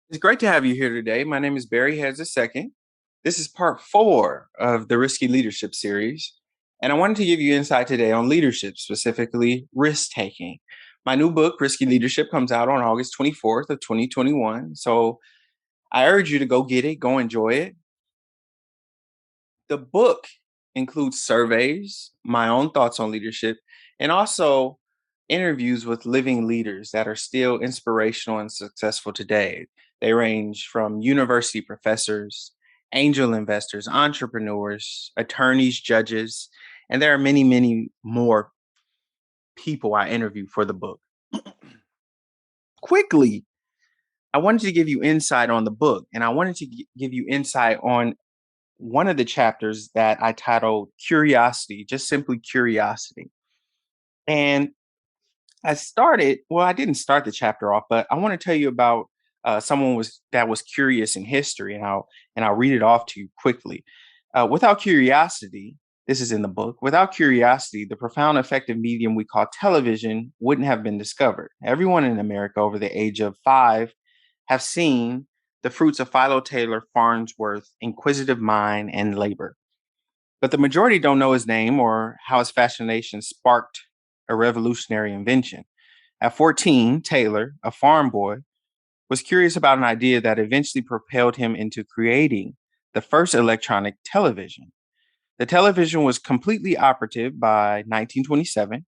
It's great to have you here today. My name is Barry Heads II. This is part four of the Risky Leadership series. And I wanted to give you insight today on leadership, specifically risk taking. My new book, Risky Leadership, comes out on August 24th of 2021. So I urge you to go get it, go enjoy it. The book includes surveys, my own thoughts on leadership, and also interviews with living leaders that are still inspirational and successful today. They range from university professors, angel investors, entrepreneurs, attorneys, judges, and there are many, many more people I interview for the book. Quickly, I wanted to give you insight on the book, and I wanted to give you insight on one of the chapters that I titled Curiosity, just simply Curiosity. And I didn't start the chapter off, but I want to tell you about someone that was curious in history, and I'll read it off to you quickly. Without curiosity, this is in the book. Without curiosity, the profound effective medium we call television wouldn't have been discovered. Everyone in America over the age of 5 have seen the fruits of Philo Taylor Farnsworth's inquisitive mind and labor. But the majority don't know his name or how his fascination sparked a revolutionary invention. At 14, Taylor, a farm boy, was curious about an idea that eventually propelled him into creating the first electronic television. The television was completely operative by 1927.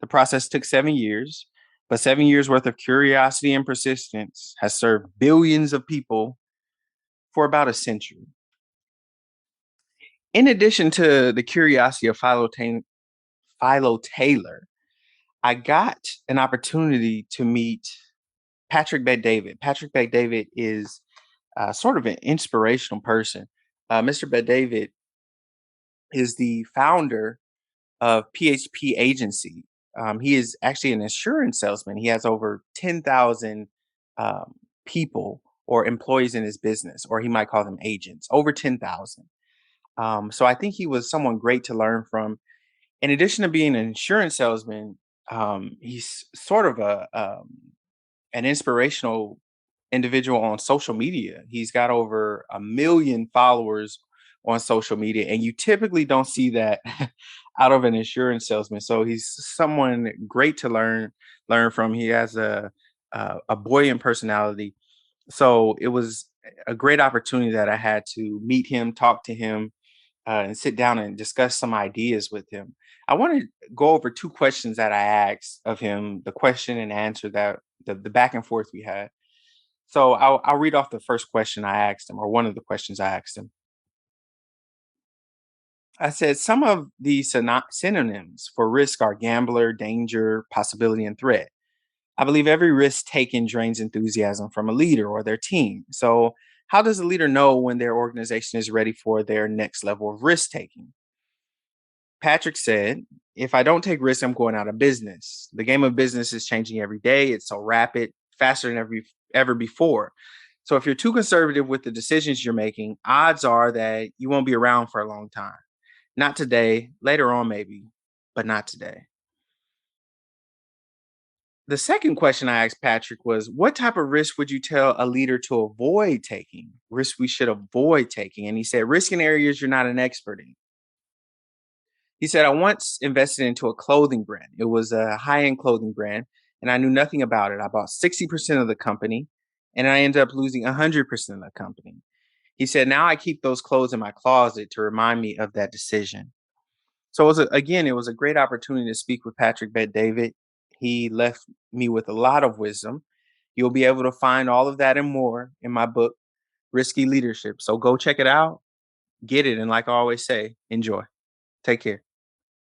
The process took 7 years, but 7 years worth of curiosity and persistence has served billions of people for about a century. In addition to the curiosity of Philo Taylor, I got an opportunity to meet Patrick Bet-David. Patrick Bet-David is sort of an inspirational person. Mr. Bet-David is the founder of PHP Agency. He is actually an insurance salesman. He has over 10,000 um, people or employees in his business, or he might call them agents, over 10,000. So I think he was someone great to learn from. In addition to being an insurance salesman, he's sort of an inspirational individual on social media. He's got over 1 million followers on social media, and you typically don't see that out of an insurance salesman. So he's someone great to learn from. He has a buoyant personality. So it was a great opportunity that I had to meet him, talk to him, and sit down and discuss some ideas with him. I want to go over two questions that I asked of him, the question and answer that the back and forth we had. So I'll read off the first question I asked him, or one of the questions I asked him. I said, some of the synonyms for risk are gambler, danger, possibility, and threat. I believe every risk taken drains enthusiasm from a leader or their team. So, how does a leader know when their organization is ready for their next level of risk taking? Patrick said, if I don't take risks, I'm going out of business. The game of business is changing every day. It's so rapid, faster than ever before. So if you're too conservative with the decisions you're making, odds are that you won't be around for a long time. Not today, later on maybe, but not today. The second question I asked Patrick was, what type of risk would you tell a leader to avoid taking? Risk we should avoid taking. And he said, risk in areas you're not an expert in. He said, I once invested into a clothing brand. It was a high end clothing brand, and I knew nothing about it. I bought 60% of the company, and I ended up losing 100% of the company. He said, now I keep those clothes in my closet to remind me of that decision. So, it was a great opportunity to speak with Patrick Bet David. He left me with a lot of wisdom. You'll be able to find all of that and more in my book, Risky Leadership. So, go check it out, get it, and like I always say, enjoy. Take care.